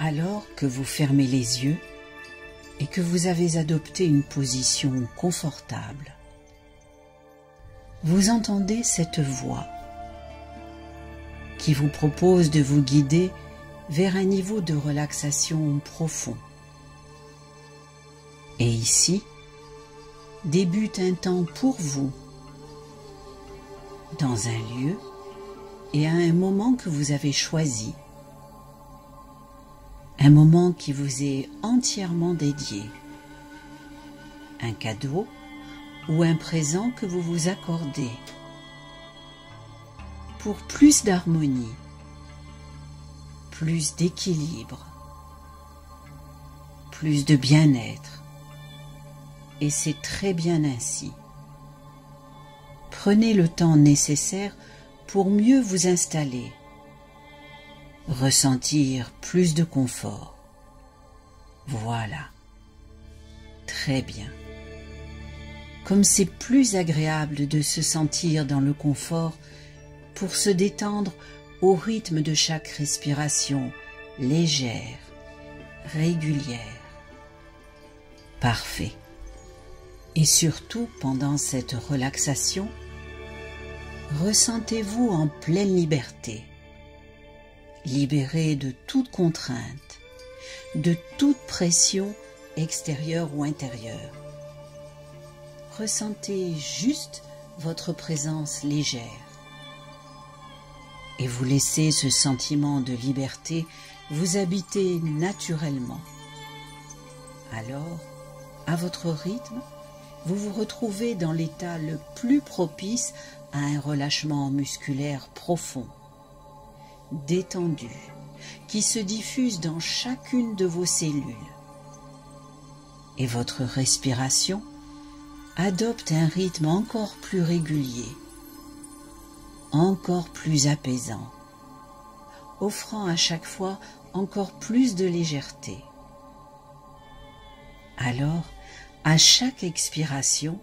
Alors que vous fermez les yeux et que vous avez adopté une position confortable, vous entendez cette voix qui vous propose de vous guider vers un niveau de relaxation profond. Et ici débute un temps pour vous, dans un lieu et à un moment que vous avez choisi, un moment qui vous est entièrement dédié, un cadeau ou un présent que vous vous accordez pour plus d'harmonie, plus d'équilibre, plus de bien-être. Et c'est très bien ainsi. Prenez le temps nécessaire pour mieux vous installer, ressentir plus de confort. Voilà. Très bien. Comme c'est plus agréable de se sentir dans le confort pour se détendre au rythme de chaque respiration légère, régulière. Parfait. Et surtout, pendant cette relaxation, ressentez-vous en pleine liberté, libéré de toute contrainte, de toute pression extérieure ou intérieure. Ressentez juste votre présence légère et vous laissez ce sentiment de liberté vous habiter naturellement. Alors, à votre rythme, vous vous retrouvez dans l'état le plus propice à un relâchement musculaire profond, détendu, qui se diffuse dans chacune de vos cellules. Et votre respiration adopte un rythme encore plus régulier, encore plus apaisant, offrant à chaque fois encore plus de légèreté. Alors, à chaque expiration,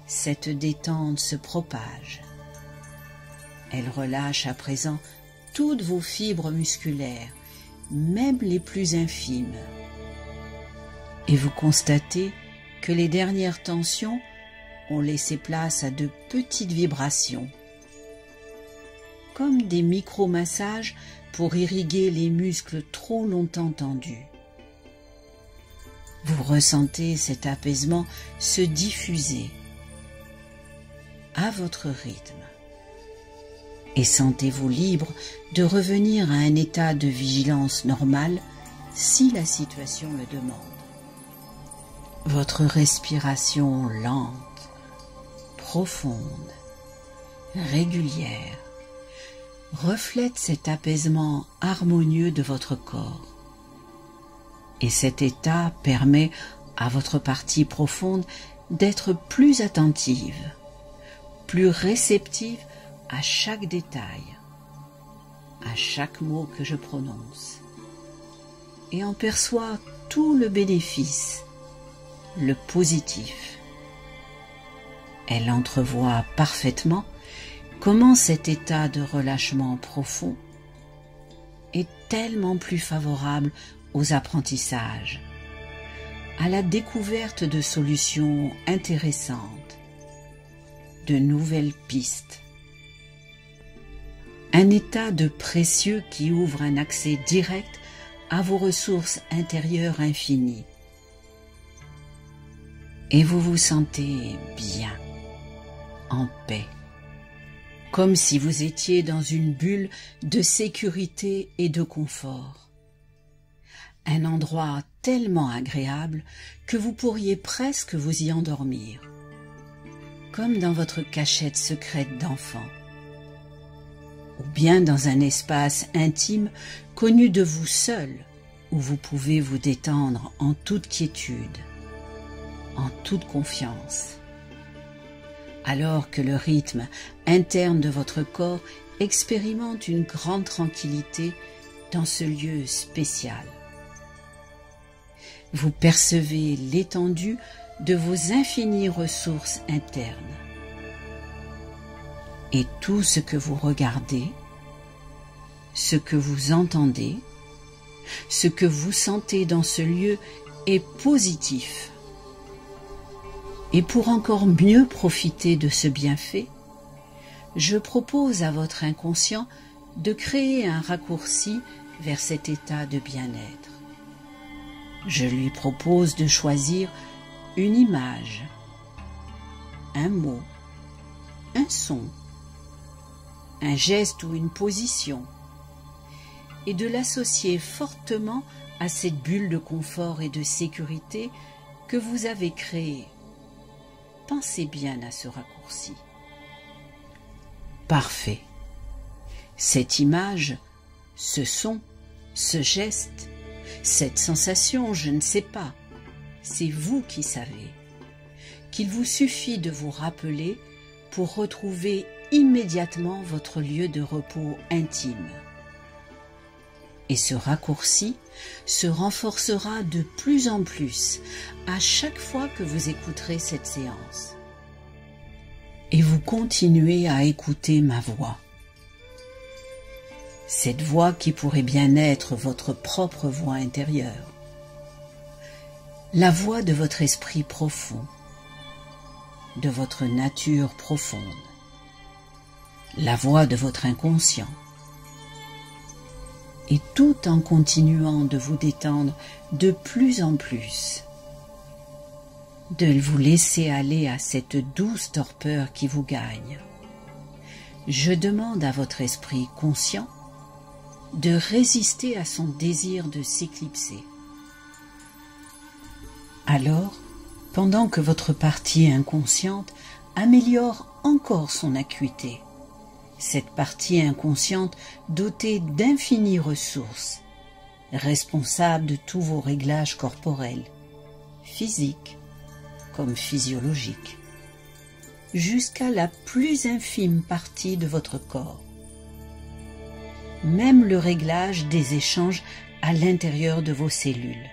cette détente se propage. Elle relâche à présent toutes vos fibres musculaires, même les plus infimes. Et vous constatez que les dernières tensions ont laissé place à de petites vibrations, comme des micro-massages pour irriguer les muscles trop longtemps tendus. Vous ressentez cet apaisement se diffuser à votre rythme et sentez-vous libre de revenir à un état de vigilance normal si la situation le demande. Votre respiration lente, profonde, régulière reflète cet apaisement harmonieux de votre corps. Et cet état permet à votre partie profonde d'être plus attentive, plus réceptive à chaque détail, à chaque mot que je prononce, et en perçoit tout le bénéfice, le positif. Elle entrevoit parfaitement comment cet état de relâchement profond est tellement plus favorable aux apprentissages, à la découverte de solutions intéressantes, de nouvelles pistes. Un état de précieux qui ouvre un accès direct à vos ressources intérieures infinies. Et vous vous sentez bien, en paix, comme si vous étiez dans une bulle de sécurité et de confort. Un endroit tellement agréable que vous pourriez presque vous y endormir, comme dans votre cachette secrète d'enfant, ou bien dans un espace intime connu de vous seul, où vous pouvez vous détendre en toute quiétude, en toute confiance, alors que le rythme interne de votre corps expérimente une grande tranquillité dans ce lieu spécial. Vous percevez l'étendue de vos infinies ressources internes. Et tout ce que vous regardez, ce que vous entendez, Ce que vous sentez dans ce lieu est positif. Et pour encore mieux profiter de ce bienfait, je propose à votre inconscient de créer un raccourci vers cet état de bien-être. Je lui propose de choisir une image, un mot, un son, un geste ou une position, et de l'associer fortement à cette bulle de confort et de sécurité que vous avez créée. Pensez bien à ce raccourci. Parfait. Cette image, ce son, ce geste, cette sensation, je ne sais pas, c'est vous qui savez, qu'il vous suffit de vous rappeler pour retrouver immédiatement votre lieu de repos intime. Et ce raccourci se renforcera de plus en plus à chaque fois que vous écouterez cette séance. Et vous continuez à écouter ma voix. Cette voix qui pourrait bien être votre propre voix intérieure. La voix de votre esprit profond, de votre nature profonde. La voix de votre inconscient. Et tout en continuant de vous détendre de plus en plus, de vous laisser aller à cette douce torpeur qui vous gagne. Je demande à votre esprit conscient de résister à son désir de s'éclipser. Alors, pendant que votre partie inconsciente améliore encore son acuité, cette partie inconsciente dotée d'infinies ressources, responsable de tous vos réglages corporels, physiques comme physiologiques, jusqu'à la plus infime partie de votre corps. Même le réglage des échanges à l'intérieur de vos cellules.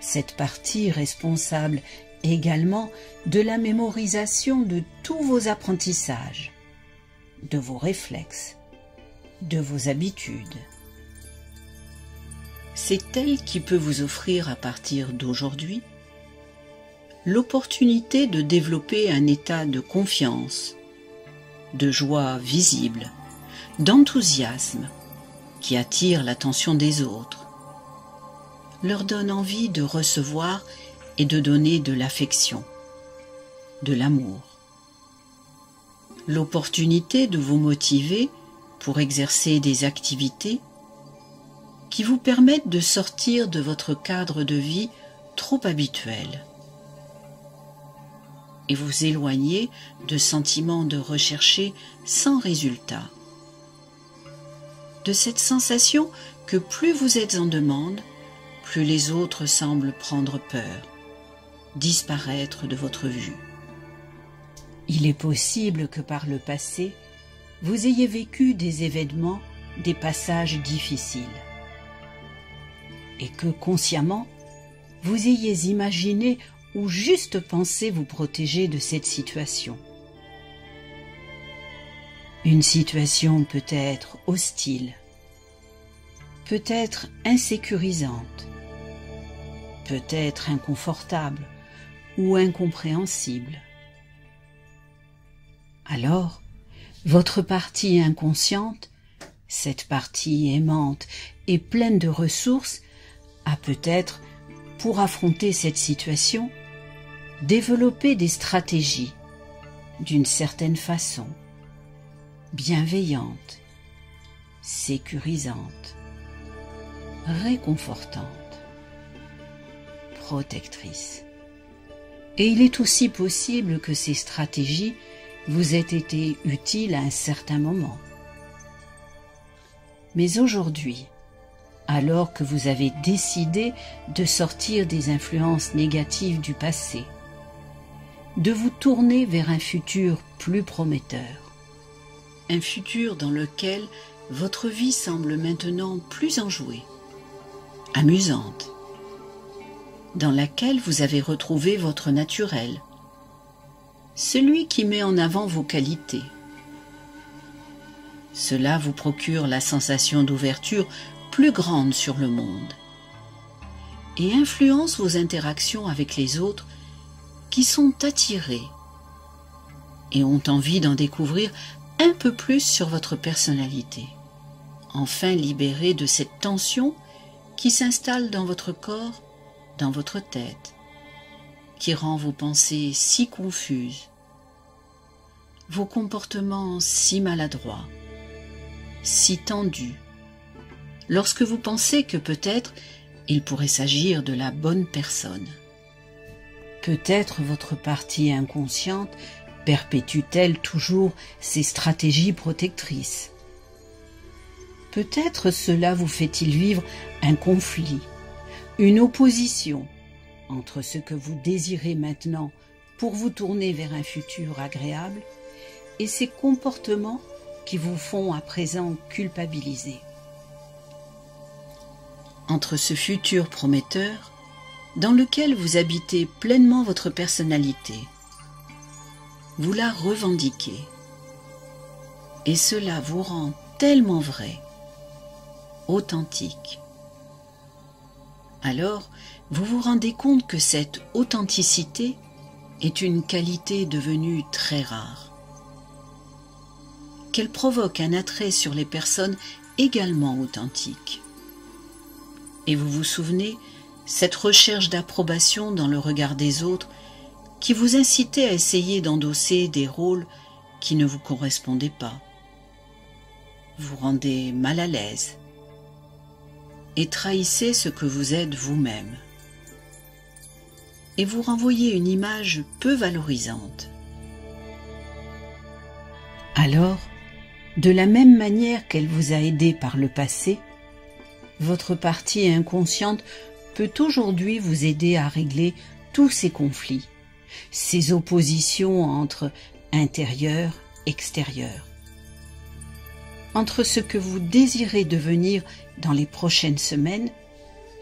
Cette partie responsable également de la mémorisation de tous vos apprentissages, de vos réflexes, de vos habitudes. C'est elle qui peut vous offrir à partir d'aujourd'hui l'opportunité de développer un état de confiance, de joie visible, d'enthousiasme qui attire l'attention des autres, leur donne envie de recevoir et de donner de l'affection, de l'amour. L'opportunité de vous motiver pour exercer des activités qui vous permettent de sortir de votre cadre de vie trop habituel et vous éloigner de sentiments de rechercher sans résultat, de cette sensation que plus vous êtes en demande, plus les autres semblent prendre peur, disparaître de votre vue. Il est possible que par le passé, vous ayez vécu des événements, des passages difficiles, et que consciemment, vous ayez imaginé ou juste pensé vous protéger de cette situation. Une situation peut-être hostile, peut-être insécurisante, peut-être inconfortable ou incompréhensible. Alors, votre partie inconsciente, cette partie aimante et pleine de ressources, a peut-être, pour affronter cette situation, développé des stratégies, d'une certaine façon, bienveillante, sécurisante, réconfortante, protectrice. Et il est aussi possible que ces stratégies vous aient été utiles à un certain moment. Mais aujourd'hui, alors que vous avez décidé de sortir des influences négatives du passé, de vous tourner vers un futur plus prometteur, un futur dans lequel votre vie semble maintenant plus enjouée, amusante, dans laquelle vous avez retrouvé votre naturel, celui qui met en avant vos qualités. Cela vous procure la sensation d'ouverture plus grande sur le monde et influence vos interactions avec les autres qui sont attirés et ont envie d'en découvrir un peu plus sur votre personnalité. Enfin libéré de cette tension qui s'installe dans votre corps, dans votre tête, qui rend vos pensées si confuses, vos comportements si maladroits, si tendus, lorsque vous pensez que peut-être il pourrait s'agir de la bonne personne. Peut-être votre partie inconsciente perpétue-t-elle toujours ses stratégies protectrices. Peut-être cela vous fait-il vivre un conflit, une opposition entre ce que vous désirez maintenant pour vous tourner vers un futur agréable et ces comportements qui vous font à présent culpabiliser. Entre ce futur prometteur dans lequel vous habitez pleinement votre personnalité, vous la revendiquez et cela vous rend tellement vrai, authentique. Alors, vous vous rendez compte que cette authenticité est une qualité devenue très rare, qu'elle provoque un attrait sur les personnes également authentiques. Et vous vous souvenez, cette recherche d'approbation dans le regard des autres qui vous incitait à essayer d'endosser des rôles qui ne vous correspondaient pas, vous rendez mal à l'aise et trahissez ce que vous êtes vous-même, et vous renvoyez une image peu valorisante. Alors, de la même manière qu'elle vous a aidé par le passé, votre partie inconsciente peut aujourd'hui vous aider à régler tous ces conflits, ces oppositions entre intérieur, extérieur, entre ce que vous désirez devenir dans les prochaines semaines,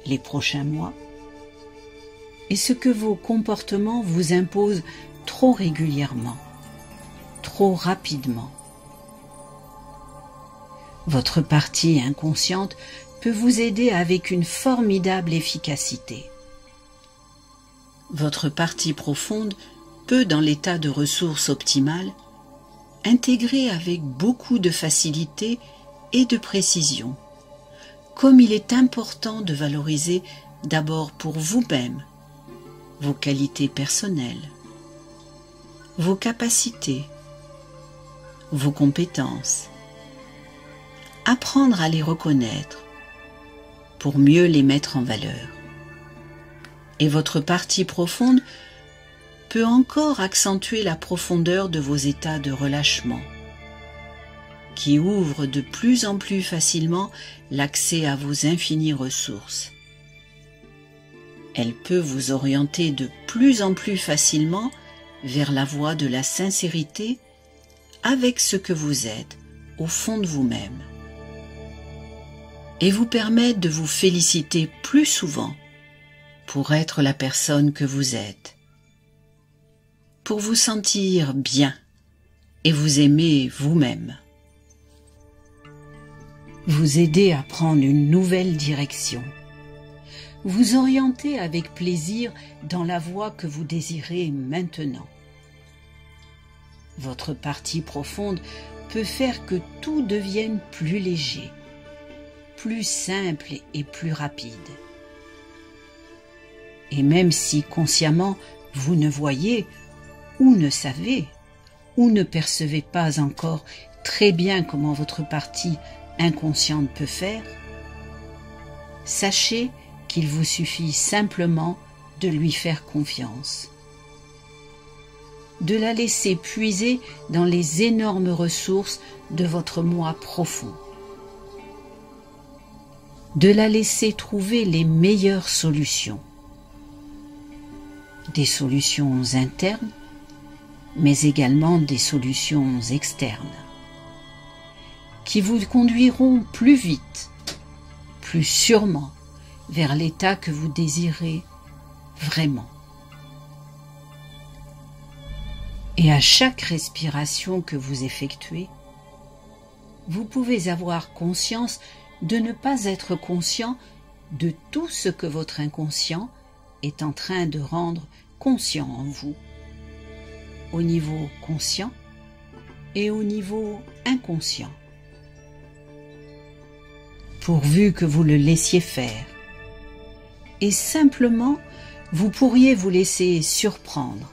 les prochains mois, et ce que vos comportements vous imposent trop régulièrement, trop rapidement. Votre partie inconsciente peut vous aider avec une formidable efficacité. Votre partie profonde peut, dans l'état de ressources optimales, intégrer avec beaucoup de facilité et de précision, comme il est important de valoriser d'abord pour vous-même vos qualités personnelles, vos capacités, vos compétences, apprendre à les reconnaître pour mieux les mettre en valeur. Et votre partie profonde peut encore accentuer la profondeur de vos états de relâchement, qui ouvrent de plus en plus facilement l'accès à vos infinies ressources. Elle peut vous orienter de plus en plus facilement vers la voie de la sincérité avec ce que vous êtes au fond de vous-même, et vous permettre de vous féliciter plus souvent pour être la personne que vous êtes, pour vous sentir bien et vous aimer vous-même. Vous aider à prendre une nouvelle direction, vous orienter avec plaisir dans la voie que vous désirez maintenant. Votre partie profonde peut faire que tout devienne plus léger, plus simple et plus rapide. Et même si consciemment vous ne voyez ou ne savez ou ne percevez pas encore très bien comment votre partie inconsciente peut faire, sachez qu'il vous suffit simplement de lui faire confiance, de la laisser puiser dans les énormes ressources de votre moi profond, de la laisser trouver les meilleures solutions, des solutions internes, mais également des solutions externes, qui vous conduiront plus vite, plus sûrement, vers l'état que vous désirez vraiment. Et à chaque respiration que vous effectuez, vous pouvez avoir conscience de ne pas être conscient de tout ce que votre inconscient est en train de rendre conscient en vous, au niveau conscient et au niveau inconscient, pourvu que vous le laissiez faire. Et simplement, vous pourriez vous laisser surprendre,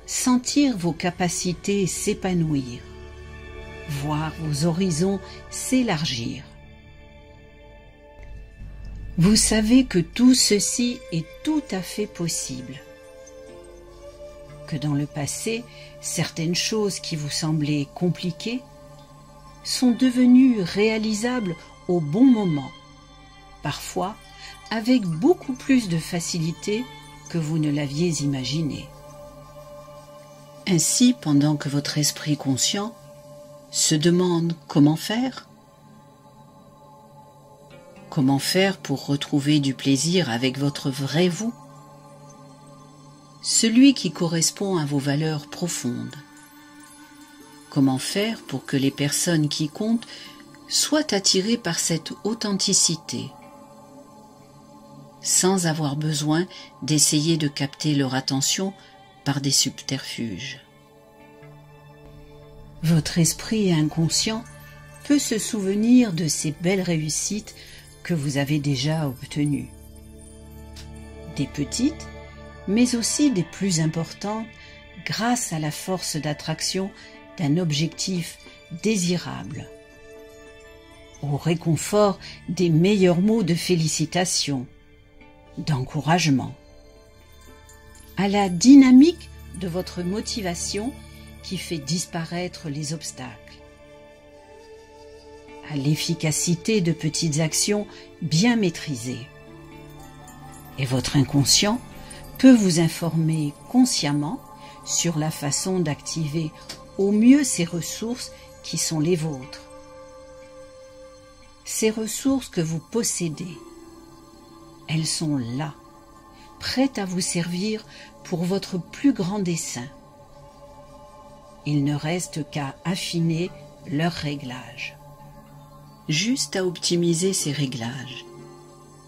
sentir vos capacités s'épanouir, voir vos horizons s'élargir. Vous savez que tout ceci est tout à fait possible, que dans le passé, certaines choses qui vous semblaient compliquées sont devenues réalisables au bon moment, parfois avec beaucoup plus de facilité que vous ne l'aviez imaginé. Ainsi, pendant que votre esprit conscient se demande comment faire pour retrouver du plaisir avec votre vrai vous, celui qui correspond à vos valeurs profondes. Comment faire pour que les personnes qui comptent soient attirées par cette authenticité, sans avoir besoin d'essayer de capter leur attention par des subterfuges. Votre esprit inconscient peut se souvenir de ces belles réussites que vous avez déjà obtenues. Des petites, mais aussi des plus importantes, grâce à la force d'attraction d'un objectif désirable, au réconfort des meilleurs mots de félicitations, d'encouragement, à la dynamique de votre motivation qui fait disparaître les obstacles, à l'efficacité de petites actions bien maîtrisées. Et votre inconscient peut vous informer consciemment sur la façon d'activer au mieux ces ressources qui sont les vôtres. Ces ressources que vous possédez, elles sont là, prêtes à vous servir pour votre plus grand dessein. Il ne reste qu'à affiner leur réglage. Juste à optimiser ces réglages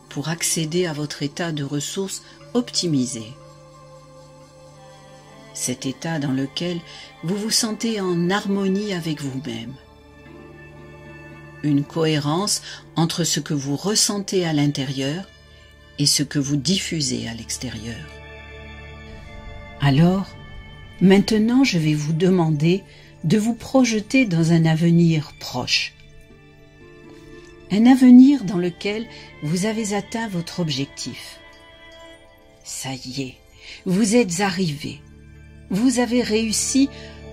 pour accéder à votre état de ressources optimisé. Cet état dans lequel vous vous sentez en harmonie avec vous-même. Une cohérence entre ce que vous ressentez à l'intérieur et ce que vous diffusez à l'extérieur. Alors, maintenant je vais vous demander de vous projeter dans un avenir proche. Un avenir dans lequel vous avez atteint votre objectif. Ça y est, vous êtes arrivé. Vous avez réussi,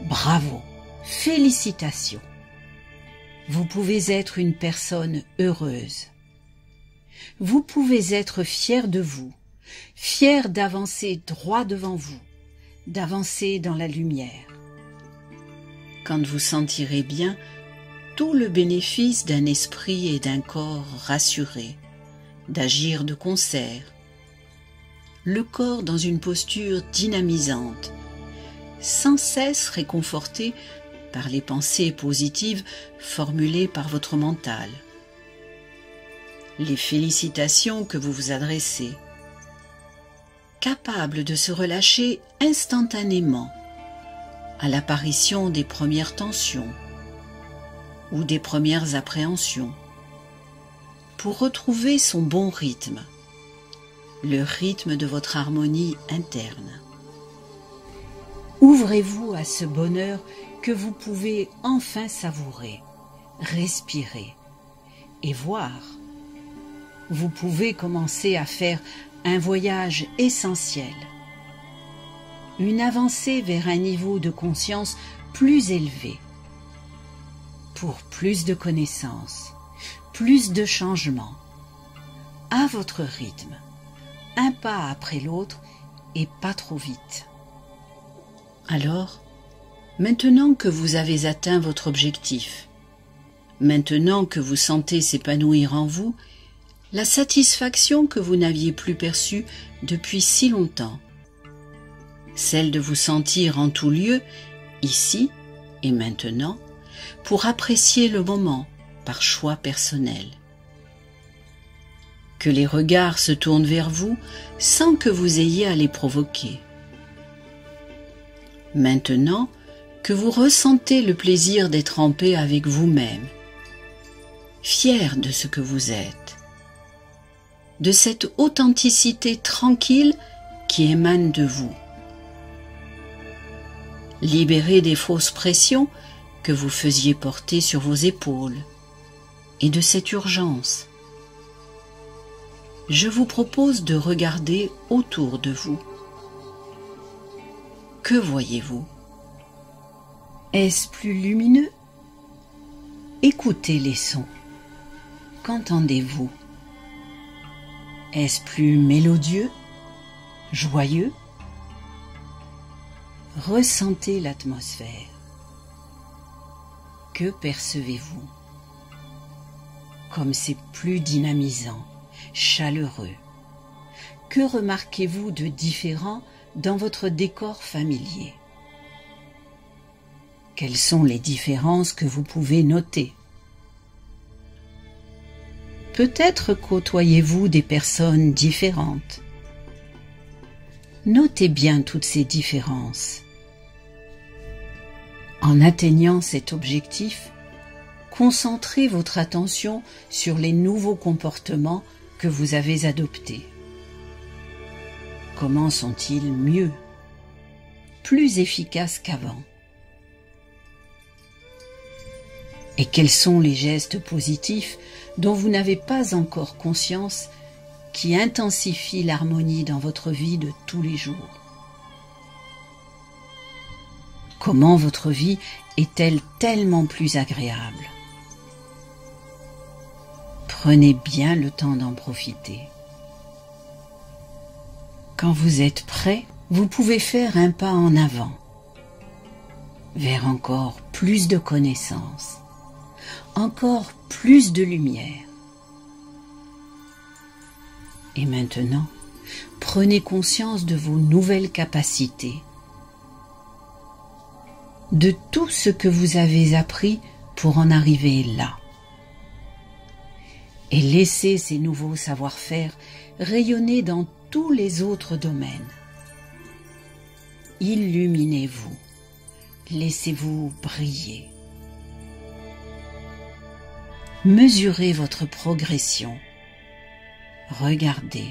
bravo, félicitations. Vous pouvez être une personne heureuse. Vous pouvez être fier de vous, fier d'avancer droit devant vous, d'avancer dans la lumière. Quand vous sentirez bien tout le bénéfice d'un esprit et d'un corps rassurés, d'agir de concert, le corps dans une posture dynamisante, sans cesse réconforté par les pensées positives formulées par votre mental, les félicitations que vous vous adressez, capable de se relâcher instantanément à l'apparition des premières tensions ou des premières appréhensions, pour retrouver son bon rythme, le rythme de votre harmonie interne. Ouvrez-vous à ce bonheur que vous pouvez enfin savourer, respirer et voir. Vous pouvez commencer à faire un voyage essentiel, une avancée vers un niveau de conscience plus élevé, pour plus de connaissances, plus de changements, à votre rythme, un pas après l'autre et pas trop vite. Alors, maintenant que vous avez atteint votre objectif, maintenant que vous sentez s'épanouir en vous la satisfaction que vous n'aviez plus perçue depuis si longtemps, celle de vous sentir en tout lieu, ici et maintenant, pour apprécier le moment par choix personnel, que les regards se tournent vers vous sans que vous ayez à les provoquer. Maintenant que vous ressentez le plaisir d'être en paix avec vous-même, fier de ce que vous êtes, de cette authenticité tranquille qui émane de vous. Libéré des fausses pressions que vous faisiez porter sur vos épaules et de cette urgence. Je vous propose de regarder autour de vous. Que voyez-vous? Est-ce plus lumineux? Écoutez les sons. Qu'entendez-vous? Est-ce plus mélodieux, joyeux? Ressentez l'atmosphère. Que percevez-vous? Comme c'est plus dynamisant, chaleureux. Que remarquez-vous de différent dans votre décor familier? Quelles sont les différences que vous pouvez noter? Peut-être côtoyez-vous des personnes différentes. Notez bien toutes ces différences. En atteignant cet objectif, concentrez votre attention sur les nouveaux comportements que vous avez adoptés. Comment sont-ils mieux, plus efficaces qu'avant? Et quels sont les gestes positifs dont vous n'avez pas encore conscience qui intensifient l'harmonie dans votre vie de tous les jours? Comment votre vie est-elle tellement plus agréable? Prenez bien le temps d'en profiter. Quand vous êtes prêt, vous pouvez faire un pas en avant, vers encore plus de connaissances, encore plus de lumière. Et maintenant, prenez conscience de vos nouvelles capacités, de tout ce que vous avez appris pour en arriver là. Et laissez ces nouveaux savoir-faire rayonner dans tous les autres domaines. Illuminez-vous, laissez-vous briller. Mesurez votre progression. Regardez,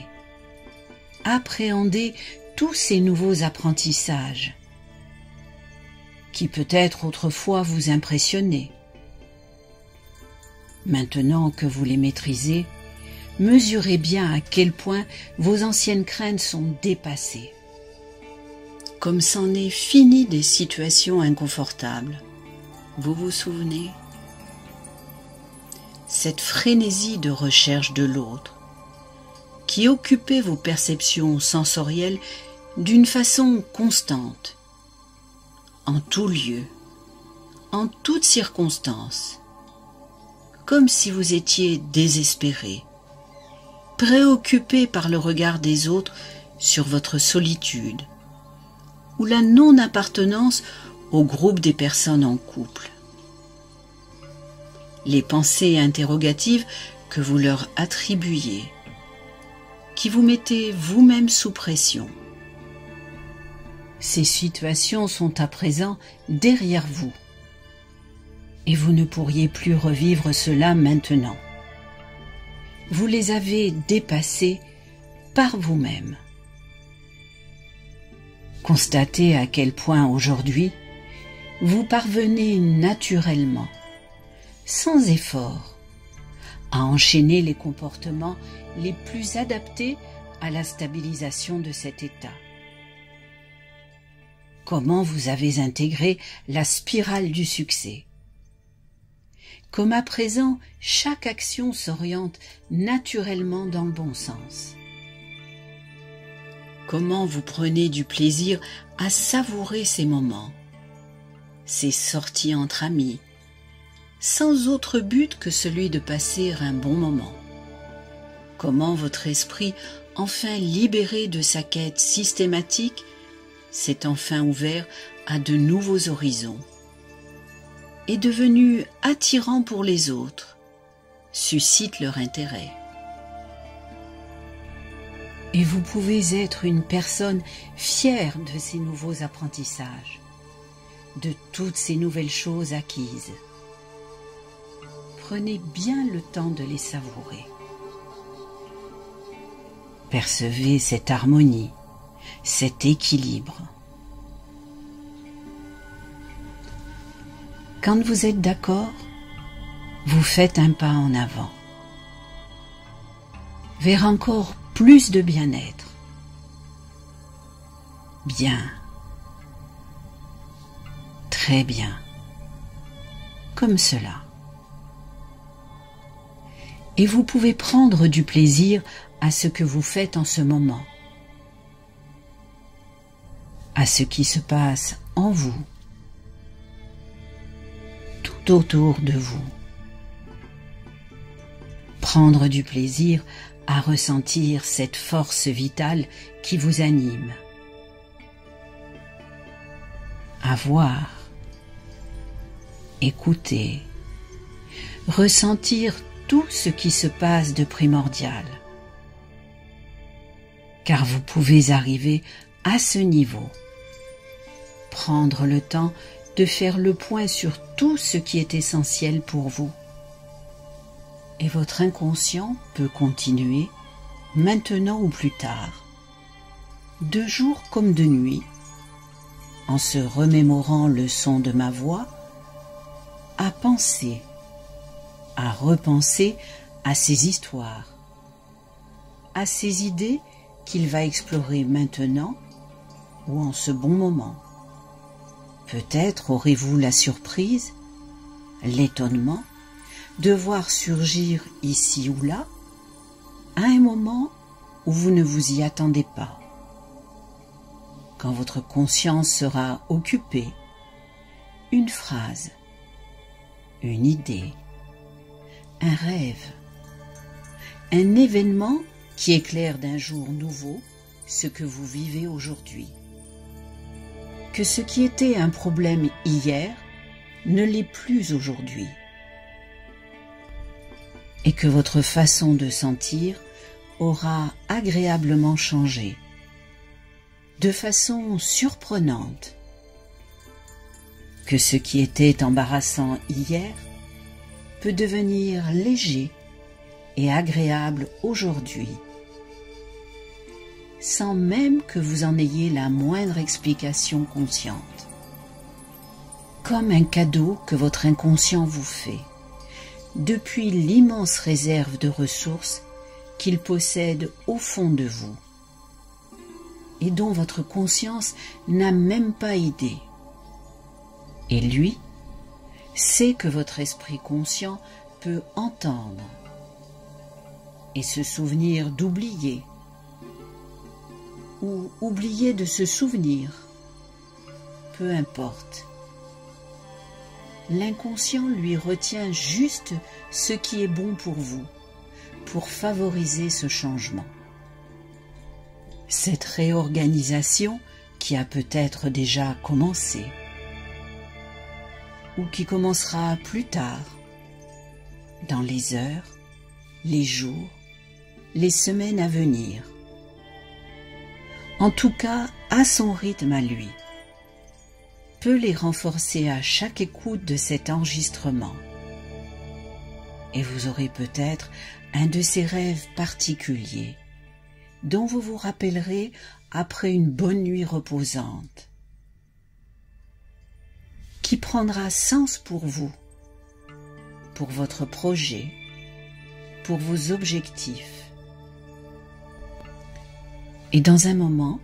appréhendez tous ces nouveaux apprentissages qui peut-être autrefois vous impressionnaient. Maintenant que vous les maîtrisez, mesurez bien à quel point vos anciennes craintes sont dépassées. Comme c'en est fini des situations inconfortables. Vous vous souvenez? Cette frénésie de recherche de l'autre, qui occupait vos perceptions sensorielles d'une façon constante, en tout lieu, en toutes circonstances, comme si vous étiez désespéré, préoccupé par le regard des autres sur votre solitude ou la non-appartenance au groupe des personnes en couple. Les pensées interrogatives que vous leur attribuiez, qui vous mettez vous-même sous pression. Ces situations sont à présent derrière vous, et vous ne pourriez plus revivre cela maintenant. Vous les avez dépassées par vous-même. Constatez à quel point aujourd'hui vous parvenez naturellement, sans effort, à enchaîner les comportements les plus adaptés à la stabilisation de cet état. Comment vous avez intégré la spirale du succès. Comme à présent, chaque action s'oriente naturellement dans le bon sens. Comment vous prenez du plaisir à savourer ces moments, ces sorties entre amis, sans autre but que celui de passer un bon moment. Comment votre esprit, enfin libéré de sa quête systématique, s'est enfin ouvert à de nouveaux horizons, est devenu attirant pour les autres, suscite leur intérêt. Et vous pouvez être une personne fière de ces nouveaux apprentissages, de toutes ces nouvelles choses acquises. Prenez bien le temps de les savourer. Percevez cette harmonie, cet équilibre. Quand vous êtes d'accord, vous faites un pas en avant, vers encore plus de bien-être. Bien. Très bien. Comme cela. Et vous pouvez prendre du plaisir à ce que vous faites en ce moment, à ce qui se passe en vous, tout autour de vous. Prendre du plaisir à ressentir cette force vitale qui vous anime. À voir, écouter, ressentir tout ce qui se passe de primordial. Car vous pouvez arriver à ce niveau. Prendre le temps de faire le point sur tout ce qui est essentiel pour vous. Et votre inconscient peut continuer, maintenant ou plus tard, de jour comme de nuit, en se remémorant le son de ma voix, à penser, à repenser à ces histoires, à ces idées qu'il va explorer maintenant ou en ce bon moment. Peut-être aurez-vous la surprise, l'étonnement, de voir surgir ici ou là, à un moment où vous ne vous y attendez pas. Quand votre conscience sera occupée, une phrase, une idée, un rêve, un événement qui éclaire d'un jour nouveau ce que vous vivez aujourd'hui. Que ce qui était un problème hier ne l'est plus aujourd'hui. Et que votre façon de sentir aura agréablement changé, de façon surprenante. Que ce qui était embarrassant hier peut devenir léger et agréable aujourd'hui, sans même que vous en ayez la moindre explication consciente. Comme un cadeau que votre inconscient vous fait, depuis l'immense réserve de ressources qu'il possède au fond de vous, et dont votre conscience n'a même pas idée. Et lui sait que votre esprit conscient peut entendre et se souvenir d'oublier, ou oublier de se souvenir, peu importe. L'inconscient lui retient juste ce qui est bon pour vous, pour favoriser ce changement. Cette réorganisation qui a peut-être déjà commencé, ou qui commencera plus tard, dans les heures, les jours, les semaines à venir. En tout cas, à son rythme à lui, peut les renforcer à chaque écoute de cet enregistrement. Et vous aurez peut-être un de ces rêves particuliers, dont vous vous rappellerez après une bonne nuit reposante, qui prendra sens pour vous, pour votre projet, pour vos objectifs. Et dans un moment,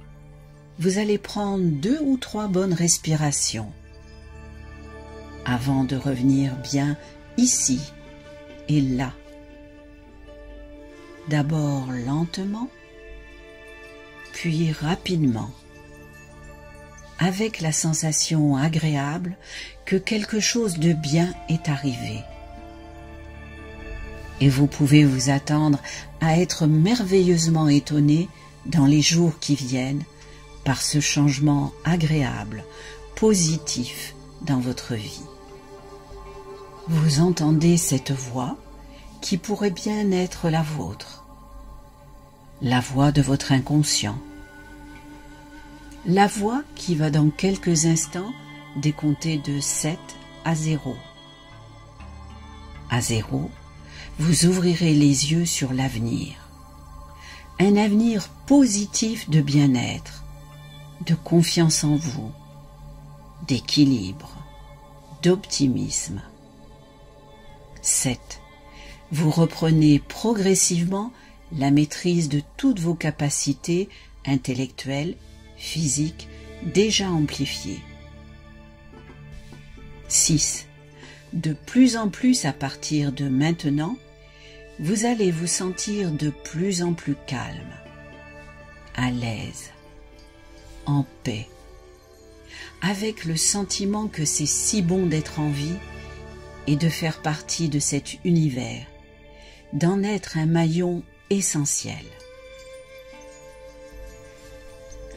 vous allez prendre 2 ou 3 bonnes respirations avant de revenir bien ici et là. D'abord lentement, puis rapidement, avec la sensation agréable que quelque chose de bien est arrivé. Et vous pouvez vous attendre à être merveilleusement étonné dans les jours qui viennent par ce changement agréable, positif dans votre vie. Vous entendez cette voix qui pourrait bien être la vôtre. la voix de votre inconscient, la voix qui va dans quelques instants décompter de 7 à 0. À 0, vous ouvrirez les yeux sur l'avenir. Un avenir positif de bien-être, de confiance en vous, d'équilibre, d'optimisme. 7. Vous reprenez progressivement la maîtrise de toutes vos capacités intellectuelles, physiques, déjà amplifiées. 6. De plus en plus à partir de maintenant, vous allez vous sentir de plus en plus calme, à l'aise, en paix, avec le sentiment que c'est si bon d'être en vie et de faire partie de cet univers, d'en être un maillon essentiel.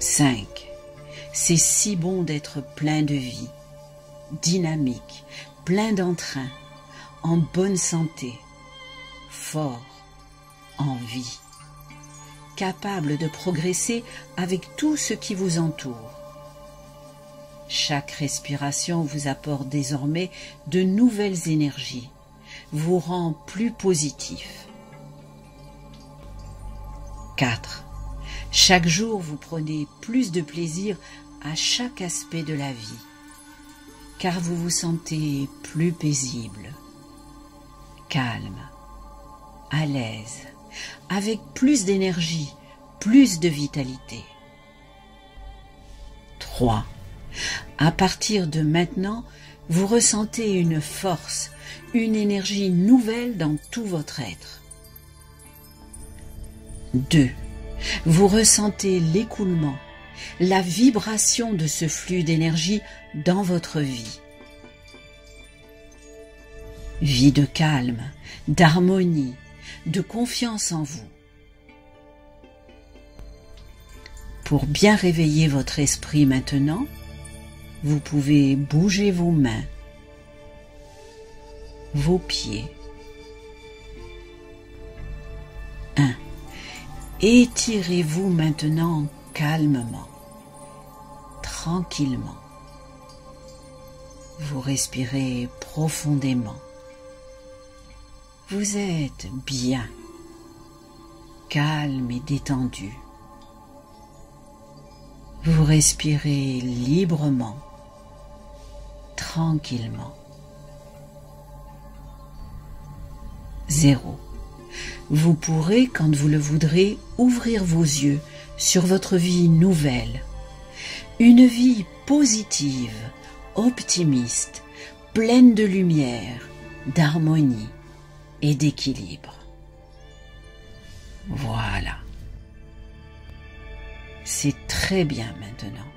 5. C'est si bon d'être plein de vie, dynamique, plein d'entrain, en bonne santé, fort, en vie, capable de progresser avec tout ce qui vous entoure. Chaque respiration vous apporte désormais de nouvelles énergies, vous rend plus positif. 4. Chaque jour, vous prenez plus de plaisir à chaque aspect de la vie, car vous vous sentez plus paisible, calme, à l'aise, avec plus d'énergie, plus de vitalité. 3. À partir de maintenant, vous ressentez une force, une énergie nouvelle dans tout votre être. 2. Vous ressentez l'écoulement, la vibration de ce flux d'énergie dans votre vie. Vie de calme, d'harmonie, de confiance en vous. Pour bien réveiller votre esprit maintenant, vous pouvez bouger vos mains, vos pieds. 1. Étirez-vous maintenant calmement, tranquillement. Vous respirez profondément. Vous êtes bien, calme et détendu. Vous respirez librement, tranquillement. 0. Vous pourrez, quand vous le voudrez, ouvrir vos yeux sur votre vie nouvelle. Une vie positive, optimiste, pleine de lumière, d'harmonie et d'équilibre. Voilà. C'est très bien maintenant.